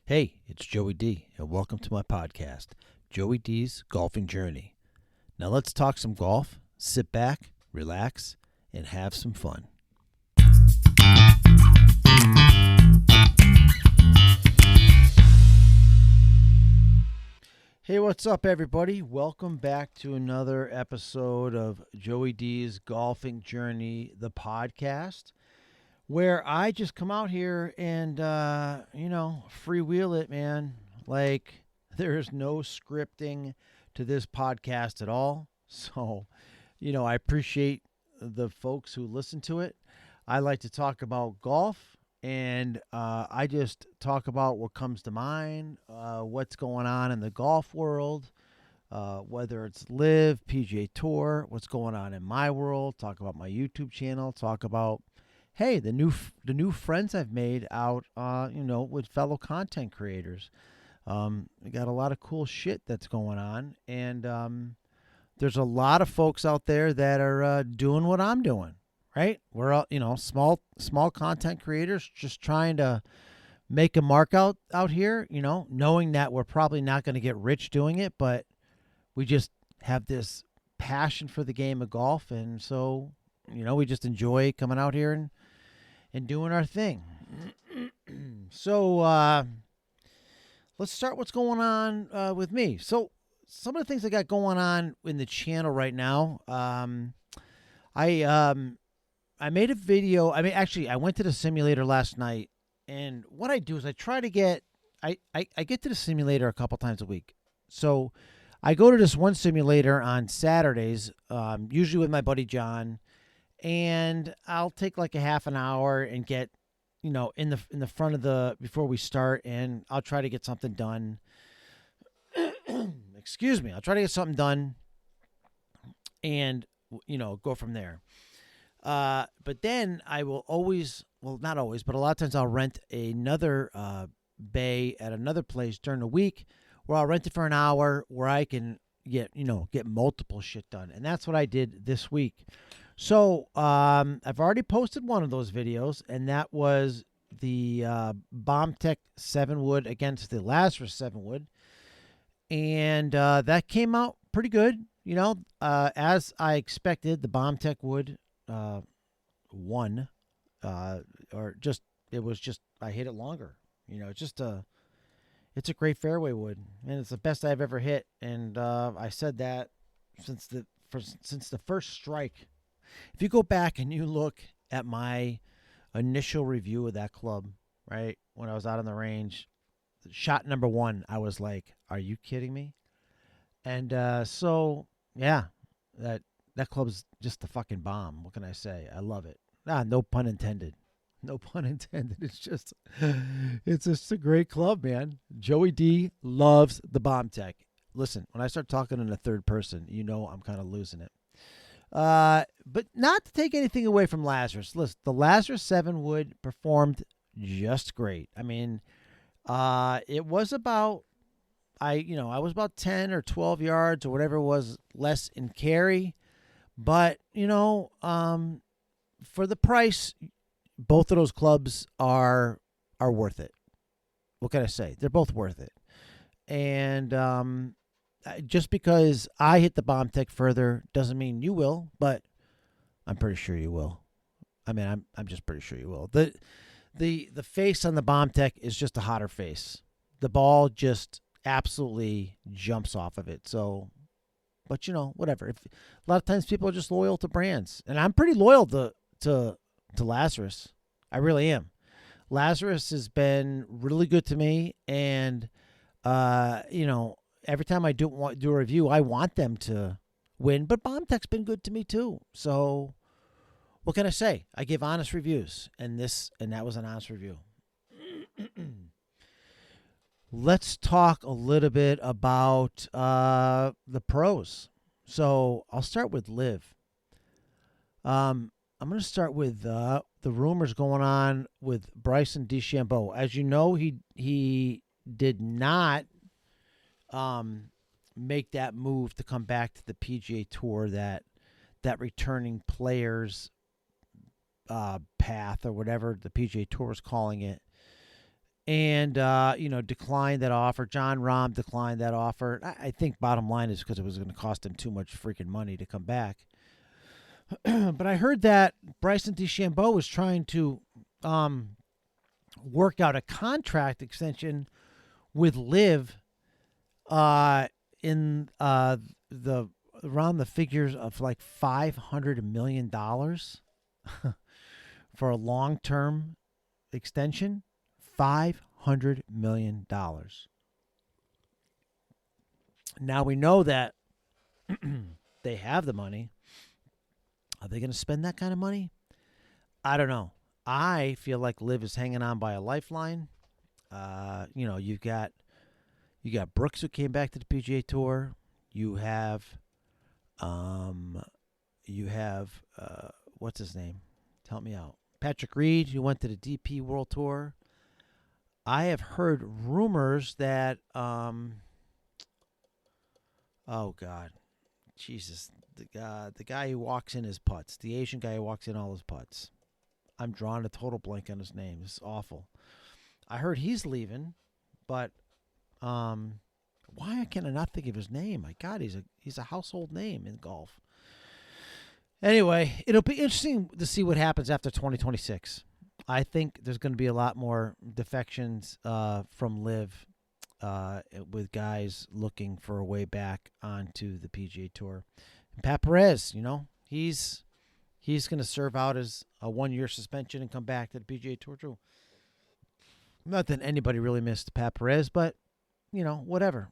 Hey, it's Joey D, and welcome to my podcast, Joey D's Golfing Journey. Now let's talk some golf, sit back, relax, and have some fun. Hey, what's up, everybody? Welcome back to another episode of Joey D's Golfing Journey, the podcast, where I just come out here and, freewheel it, man. Like, there's no scripting to this podcast at all. So, I appreciate the folks who listen to it. I like to talk about golf, and I just talk about what comes to mind, what's going on in the golf world, whether it's Live, PGA Tour, what's going on in my world, talk about my YouTube channel, talk about hey, the new friends I've made out, with fellow content creators. We got a lot of cool shit that's going on, and there's a lot of folks out there that are doing what I'm doing. Right? We're all, small content creators just trying to make a mark out here. Knowing that we're probably not going to get rich doing it, but we just have this passion for the game of golf, and so we just enjoy coming out here and doing our thing. So let's start what's going on with me. So some of the things I got going on in the channel right now, I made a video. I went to the simulator last night, and what I do is I try to get I get to the simulator a couple times a week. So I go to this one simulator on Saturdays, usually with my buddy John, and I'll take like a half an hour and get, in the front of before we start, and I'll try to get something done. Excuse me. I'll try to get something done and, go from there. But then I will always, well, not always, but a lot of times I'll rent another bay at another place during the week where I'll rent it for an hour where I can get multiple shit done. And that's what I did this week. So I've already posted one of those videos, and that was the BombTech 7 wood against the Lazarus 7 wood. And that came out pretty good. As I expected, the BombTech wood won. I hit it longer. It's a great fairway wood, and it's the best I've ever hit. And I said that since the first strike. If you go back and you look at my initial review of that club, right, when I was out on the range, shot number 1, I was like, are you kidding me? And so, yeah, that club's just a fucking bomb. What can I say? I love it. No pun intended. No pun intended. It's just a great club, man. Joey D loves the BombTech. Listen, when I start talking in the third person, I'm kind of losing it. But not to take anything away from Lazarus. Listen, the Lazarus 7 wood performed just great. It was about, I was about 10 or 12 yards or whatever it was less in carry. But, for the price, both of those clubs are worth it. What can I say? They're both worth it. And just because I hit the BombTech further doesn't mean you will, but I'm pretty sure you will. I'm just pretty sure you will. The face on the BombTech is just a hotter face. The ball just absolutely jumps off of it. So, but whatever. A lot of times people are just loyal to brands, and I'm pretty loyal to Lazarus. I really am. Lazarus has been really good to me, and every time I do a review, I want them to win. But BombTech's been good to me too. So what can I say? I give honest reviews, and that was an honest review. Let's talk a little bit about the pros. So I'll start with Live. I'm going to start with the rumors going on with Bryson DeChambeau. As you know, he did not make that move to come back to the PGA Tour, that returning players path or whatever the PGA Tour is calling it. and declined that offer. John Rahm declined that offer. I think bottom line is because it was going to cost him too much freaking money to come back. But I heard that Bryson DeChambeau was trying to work out a contract extension with Liv in the around the figures of like $500 million for a long-term extension. $500 million. Now we know that they have the money. Are they going to spend that kind of money? I don't know. I feel like Liv is hanging on by a lifeline. You got Brooks, who came back to the PGA Tour. You have what's his name? Help me out. Patrick Reed, who went to the DP World Tour. I have heard rumors that oh God, Jesus, the guy who walks in his putts, the Asian guy who walks in all his putts. I'm drawing a total blank on his name. This is awful. I heard he's leaving, but why can I not think of his name? My God, he's a household name in golf. Anyway, it'll be interesting to see what happens after 2026. I think there's going to be a lot more defections from Liv with guys looking for a way back onto the PGA Tour. And Pat Perez, he's going to serve out as a 1-year suspension and come back to the PGA Tour too. Not that anybody really missed Pat Perez, but whatever.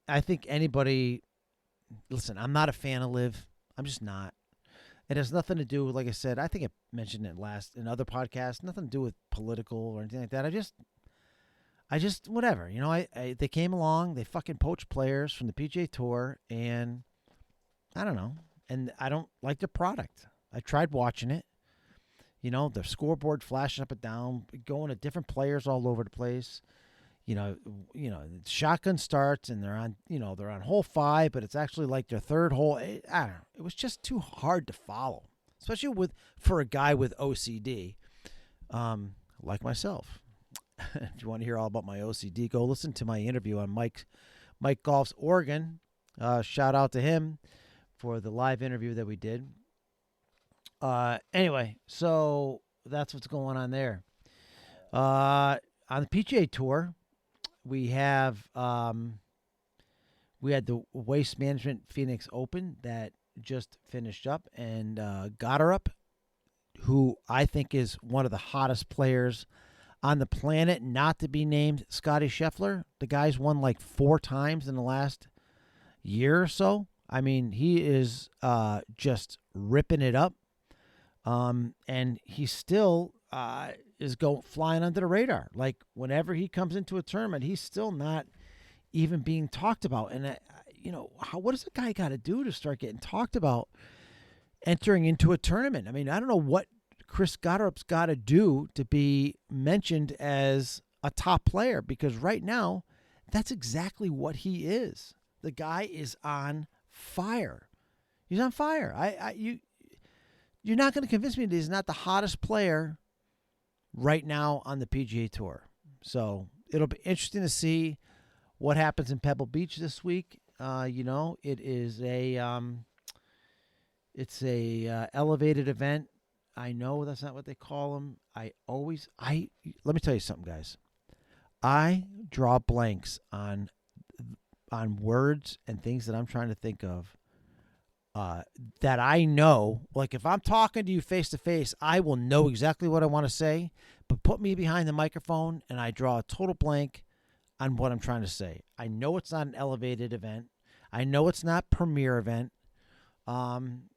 I think anybody. Listen, I'm not a fan of Liv. I'm just not. It has nothing to do, like I said, I think I mentioned it in other podcasts, nothing to do with political or anything like that. I just whatever. They came along, they fucking poached players from the PGA Tour, and I don't know. And I don't like their product. I tried watching it. The scoreboard flashing up and down, going to different players all over the place. Shotgun starts and they're on hole 5, but it's actually like their third hole. I don't know. It was just too hard to follow, especially for a guy with OCD, like myself. If you want to hear all about my OCD, go listen to my interview on Mike Golf's Oregon. Shout out to him for the live interview that we did. Anyway, so that's what's going on there. On the PGA Tour, we had the Waste Management Phoenix Open that just finished up, and Goddard, who I think is one of the hottest players on the planet, not to be named Scotty Scheffler. The guy's won like 4 times in the last year or so. I mean, he is just ripping it up, and he still is flying under the radar. Like, whenever he comes into a tournament, he's still not even being talked about. And what does a guy got to do to start getting talked about entering into a tournament? I mean, I don't know what Chris Goddard's got to do to be mentioned as a top player, because right now that's exactly what he is. The guy is on fire. He's on fire. You're not going to convince me that he's not the hottest player right now on the PGA Tour. So it'll be interesting to see what happens in Pebble Beach this week. It is it's a elevated event. I know that's not what they call them. Let me tell you something, guys. I draw blanks on words and things that I'm trying to think of. That I know, like if I'm talking to you face to face, I will know exactly what I want to say, but put me behind the microphone and I draw a total blank on what I'm trying to say. I know it's not an elevated event. I know it's not premier event. And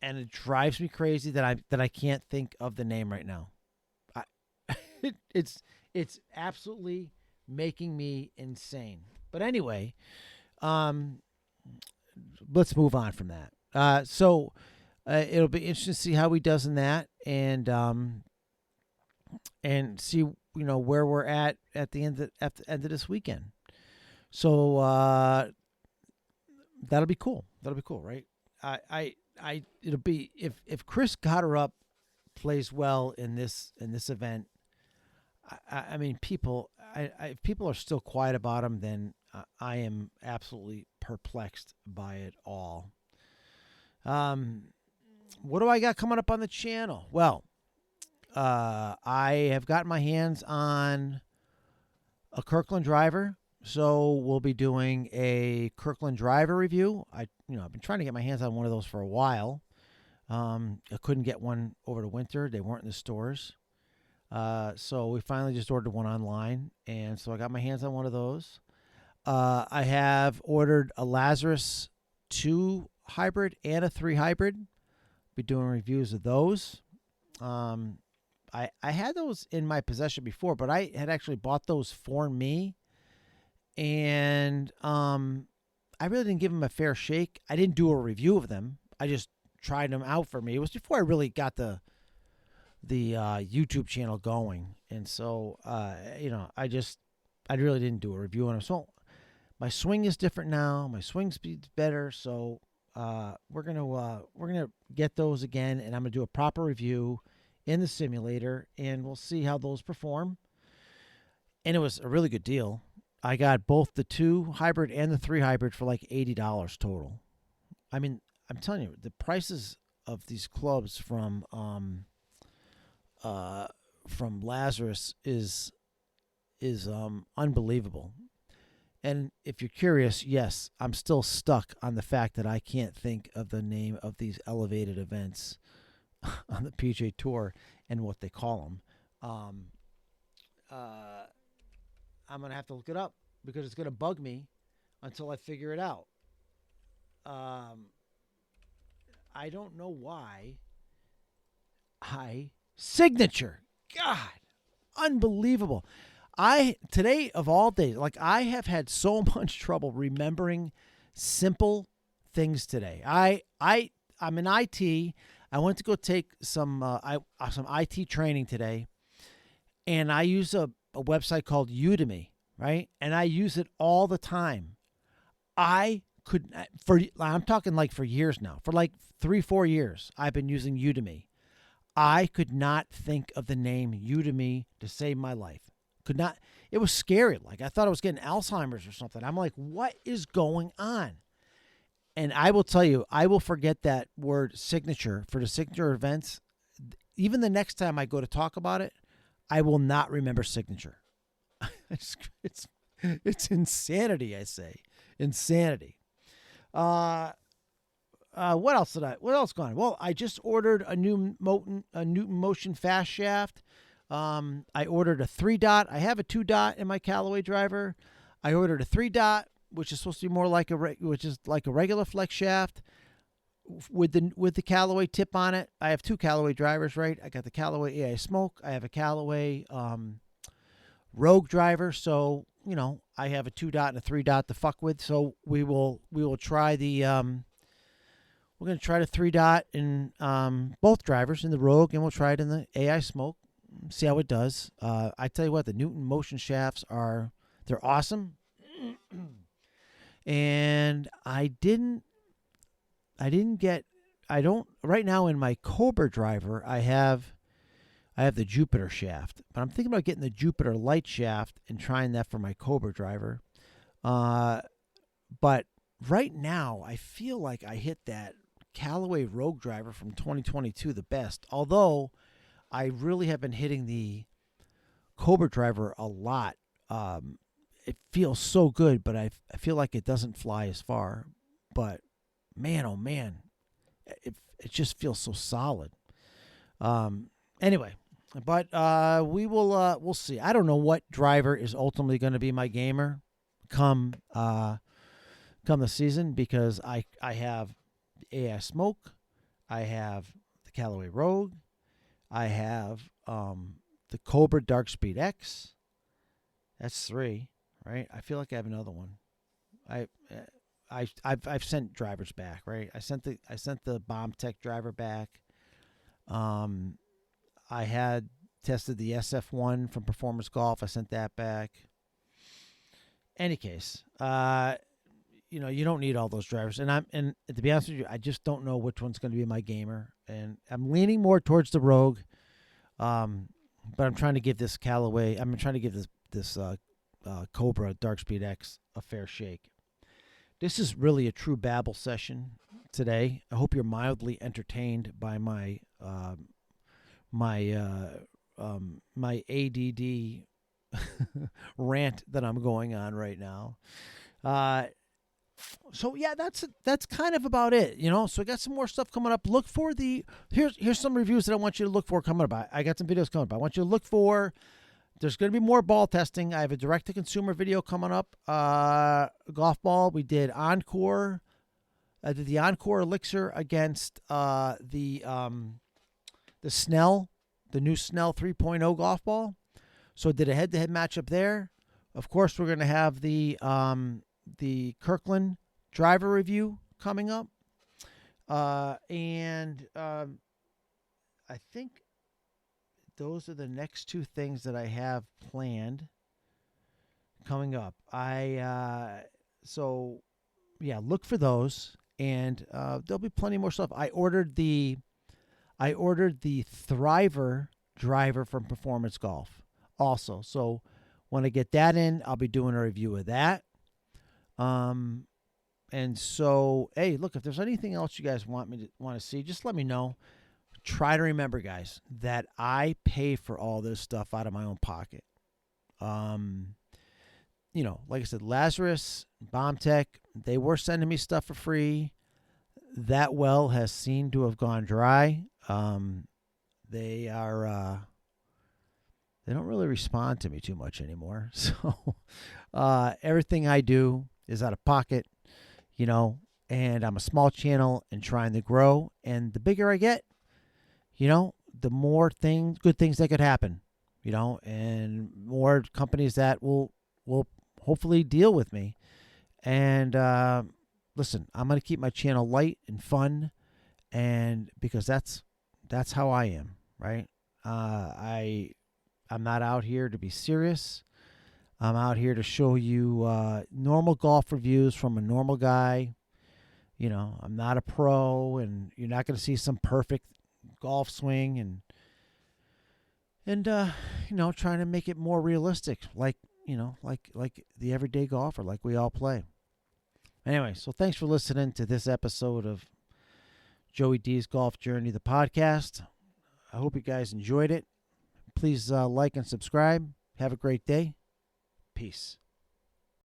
it drives me crazy that I can't think of the name right now. It's absolutely making me insane. But anyway, let's move on from that. So it'll be interesting to see how he does in that, and see where we're at the end of this weekend. So that'll be cool. That'll be cool, right? It'll be if Chris Goddard plays well in this event. I mean, if people are still quiet about them, then I am absolutely perplexed by it all. Um, what do I got coming up on the channel? Well, I have gotten my hands on a Kirkland driver, so we'll be doing a Kirkland driver review. I've been trying to get my hands on one of those for a while. I couldn't get one over the winter; they weren't in the stores. So we finally just ordered one online, and so I got my hands on one of those. I have ordered a Lazarus 2 hybrid and a 3 hybrid. Be doing reviews of those. I had those in my possession before, but I had actually bought those for me, and I really didn't give them a fair shake. I didn't do a review of them. I just tried them out for me. It was before I really got the YouTube channel going, and so I really didn't do a review on them. So my swing is different now. My swing speed's better, so we're gonna get those again, and I'm gonna do a proper review in the simulator, and we'll see how those perform. And it was a really good deal. I got both the 2 hybrid and the 3 hybrid for like $80 total. I mean, I'm telling you, the prices of these clubs from Lazarus is unbelievable. And if you're curious, yes, I'm still stuck on the fact that I can't think of the name of these elevated events on the PGA Tour and what they call them. I'm going to have to look it up because it's going to bug me until I figure it out. I don't know why. Signature. God, unbelievable. Today of all days, like I have had so much trouble remembering simple things today. I'm in IT. I went to go take some IT training today, and I use a website called Udemy, right? And I use it all the time. I'm talking like for years now, for like 3-4 years, I've been using Udemy. I could not think of the name Udemy to save my life. Could not. It was scary. Like I thought I was getting Alzheimer's or something. I'm like, what is going on? And I will tell you, I will forget that word signature for the signature events. Even the next time I go to talk about it, I will not remember signature. It's insanity, I say. Insanity. What else going on? Well, I just ordered a new Newton Motion fast shaft. I ordered a 3-dot. I have a 2-dot in my Callaway driver. I ordered a 3-dot, which is supposed to be more like a regular flex shaft with the Callaway tip on it. I have 2 Callaway drivers, right? I got the Callaway AI Smoke. I have a Callaway Rogue driver. So I have a 2-dot and a 3-dot to fuck with. So we will try the we're going to try the 3-dot in both drivers, in the Rogue, and we'll try it in the AI Smoke. See how it does. I tell you what, the Newton Motion shafts they're awesome. And right now in my Cobra driver, I have the Jupiter shaft, but I'm thinking about getting the Jupiter light shaft and trying that for my Cobra driver. But right now, I feel like I hit that Callaway Rogue driver from 2022 the best. Although I really have been hitting the Cobra driver a lot. It feels so good, but I feel like it doesn't fly as far. But man, oh man, it just feels so solid. Anyway, but we'll see. I don't know what driver is ultimately going to be my gamer come the season, because I have the AI Smoke, I have the Callaway Rogue, I have the Cobra Dark Speed X. That's 3, right? I feel like I have another one. I've sent drivers back, right? I sent the Bomb Tech driver back. I had tested the SF1 from Performance Golf. I sent that back. Any case, you don't need all those drivers, and to be honest with you, I just don't know which one's going to be my gamer, and I'm leaning more towards the Rogue. but I'm trying to give this Callaway. I'm trying to give this Cobra Dark Speed X a fair shake. This is really a true babble session today. I hope you're mildly entertained by my my ADD rant that I'm going on right now. So yeah, that's kind of about it, So I got some more stuff coming up. Look for here's some reviews that I want you to look for coming up. I got some videos coming up. I want you to look for. There's going to be more ball testing. I have a direct-to-consumer video coming up. Golf ball. We did Encore. I did the Encore Elixir against the Snell, the new Snell 3.0 golf ball. So I did a head-to-head matchup there. Of course, we're going to have the Kirkland driver review coming up. And I think those are the next two things that I have planned coming up. So yeah, look for those, and there'll be plenty more stuff. I ordered the Thriver driver from Performance Golf also. So when I get that in, I'll be doing a review of that. And so, hey, look, if there's anything else you guys want to see, just let me know. Try to remember, guys, that I pay for all this stuff out of my own pocket. Like I said, Lazarus, BombTech, they were sending me stuff for free. That well has seemed to have gone dry. They don't really respond to me too much anymore. So everything I do is out of pocket, and I'm a small channel and trying to grow. And the bigger I get, the more good things that could happen, and more companies that will hopefully deal with me. And listen, I'm going to keep my channel light and fun, and because that's how I am, right? I'm not out here to be serious. I'm out here to show you normal golf reviews from a normal guy. I'm not a pro, and you're not going to see some perfect golf swing and trying to make it more realistic, like the everyday golfer, like we all play. Anyway, so thanks for listening to this episode of Joey D's Golf Journey, the podcast. I hope you guys enjoyed it. Please like and subscribe. Have a great day. Peace.